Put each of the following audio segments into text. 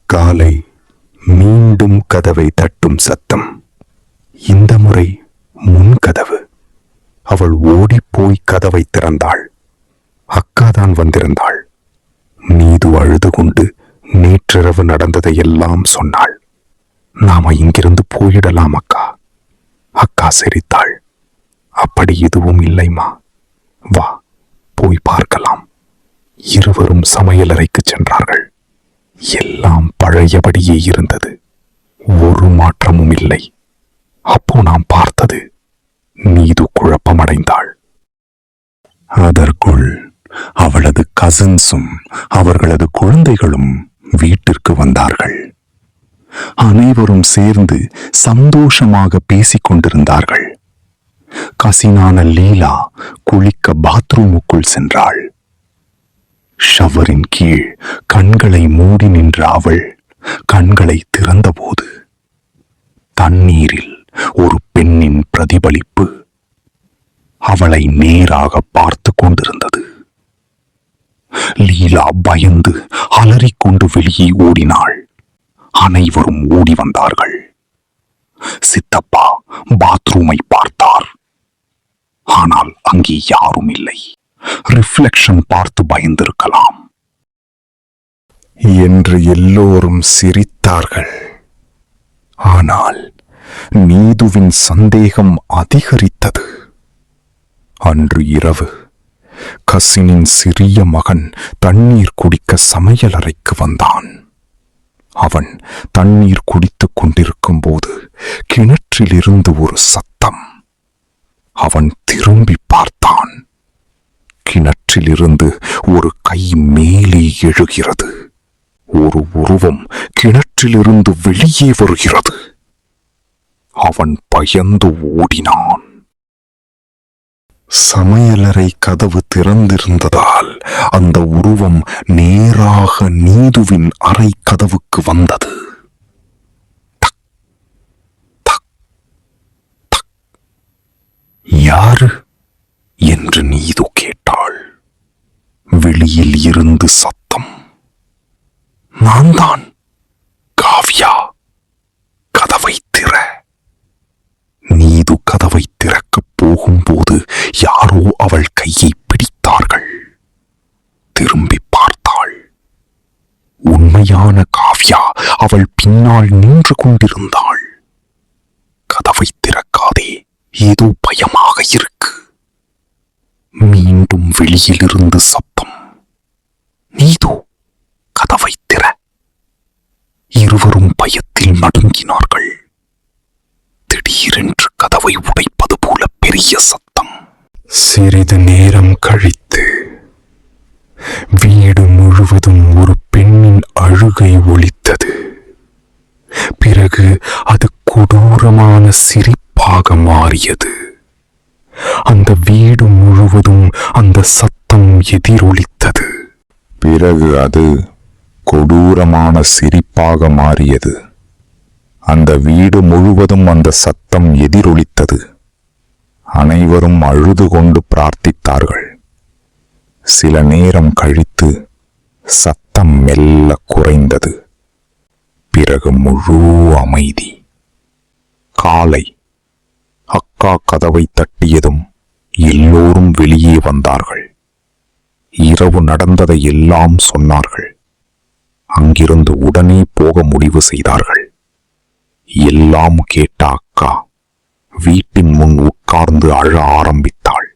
காலை மீண்டும் கதவை தட்டும் சத்தம். இந்த முறை முன் கதவு. அவள் ஓடிப்போய் கதவை திறந்தாள். அக்காதான் வந்திருந்தாள். நீது அழுது கொண்டு நேற்றிரவு நடந்ததையெல்லாம் சொன்னாள். நாம இங்கிருந்து போயிடலாம் அக்கா. அக்கா சிரித்தாள். அப்படி எதுவும் இல்லைமா, வா போய் பார்க்கலாம். இருவரும் சமையலறைக்கு சென்றார்கள். எல்லாம் பழையபடியே இருந்தது. ஒரு மாற்றமும் இல்லை. அப்போ நாம் பார்த்தது. நீது குழப்பமடைந்தாள். அதற்குள் அவளது கசின்ஸும் அவர்களது குழந்தைகளும் வீட்டிற்கு வந்தார்கள். அனைவரும் சேர்ந்து சந்தோஷமாக பேசிக் கொண்டிருந்தார்கள். கசினான லீலா குளிக்க பாத்ரூமுக்குள் சென்றாள். ஷவரின் கீழ் கண்களை மூடி நின்ற அவள் கண்களை திறந்தபோது தண்ணீரில் ஒரு பெண்ணின் பிரதிபலிப்பு அவளை நேராக பார்த்து கொண்டிருந்தது. லீலா பயந்து அலறிக்கொண்டு வெளியே ஓடினாள். அனைவரும் ஓடி வந்தார்கள். சித்தப்பா பாத்ரூமை பார்த்தார். ஆனால் அங்கே யாரும் இல்லை. ரிஃப்ளெக்ஷன் பார்த்து பயந்திருக்கலாம் என்று எல்லோரும் சிரித்தார்கள். ஆனால் நீதுவின் சந்தேகம் அதிகரித்தது. அன்று இரவு கசினின் சிறிய மகன் தண்ணீர் குடிக்க சமையலறைக்கு வந்தான். அவன் தண்ணீர் குடித்துக் கொண்டிருக்கும் போது கிணற்றிலிருந்து ஒரு சத்தம். அவன் திரும்பி பார்த்தான். கிணற்றிலிருந்து ஒரு கை மேலே எழுகிறது. ஒரு உருவம் கிணற்றிலிருந்து வெளியே வருகிறது. அவன் பயந்து ஓடினான். சமையலறை கதவு திறந்திருந்ததால் அந்த உருவம் நேராக நீதுவின் அறை கதவுக்கு வந்தது. யாரு என்று நீது கேட்டாள். வெளியில் இருந்து சத்தம். நான் தான் காவ்யா, கதவை திற. நீது கதவை திறக்கப் போகும்போது யாரோ அவள் கையை பிடித்தார்கள். திரும்பி பார்த்தாள். உண்மையான காவ்யா அவள் பின்னால் நின்று கொண்டிருந்தாள். கதவை திறக்காதே, ஏதோ பயமாக இருக்கு. மீண்டும் வெளியிலிருந்து சத்தம். நீது கதவை திற. இருவரும் பயத்தில் நடுங்கினார்கள். திடீரென்று கதவை உடைப்பது போல பெரிய சத்தம். சிறிது நேரம் கழித்து வீடு முழுவதும் ஒரு பெண்ணின் அழுகை ஒலித்தது. பிறகு அது கொடூரமான சிரிப்பாக மாறியது. அந்த வீடு முழுவதும் அந்த சத்தம் எதிரொலித்தது. பிறகு அது கொடூரமான சிரிப்பாக மாறியது. அந்த வீடு முழுவதும் அந்த சத்தம் எதிரொலித்தது. அனைவரும் அழுது கொண்டு பிரார்த்தித்தார்கள். சில நேரம் கழித்து சத்தம் மெல்ல குறைந்தது. பிறகு முழு அமைதி. காலை அக்கா கதவை தட்டியதும் எல்லோரும் வெளியே வந்தார்கள். இரவு நடந்ததை எல்லாம் சொன்னார்கள். அங்கிருந்து உடனே போக முடிவு செய்தார்கள். எல்லாம் கேட்ட அக்கா வீட்டின் முன் உட்கார்ந்து அழ ஆரம்பித்தாள்.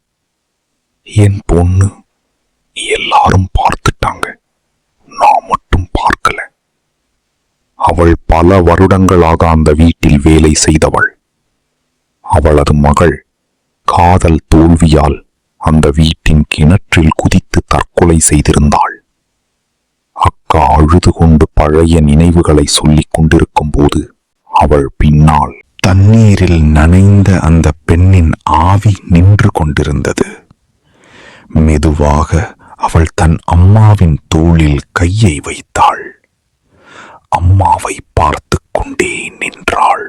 என் பொண்ணு எல்லாரும் பார்த்துட்டாங்க, நான் மட்டும் பார்க்கல. அவள் பல வருடங்களாக அந்த வீட்டில் வேலை செய்தவள். அவளது மகள் காதல் தோல்வியால் அந்த வீட்டின் கிணற்றில் குதித்து தற்கொலை செய்திருந்தாள். அக்கா அழுது கொண்டு பழைய நினைவுகளை சொல்லிக் கொண்டிருக்கும் போது அவள் பின்னால் தண்ணீரில் நனைந்த அந்த பெண்ணின் ஆவி நின்று கொண்டிருந்தது. மெதுவாக அவள் தன் அம்மாவின் தோளில் கையை வைத்தாள். அம்மாவை பார்த்து கொண்டே நின்றாள்.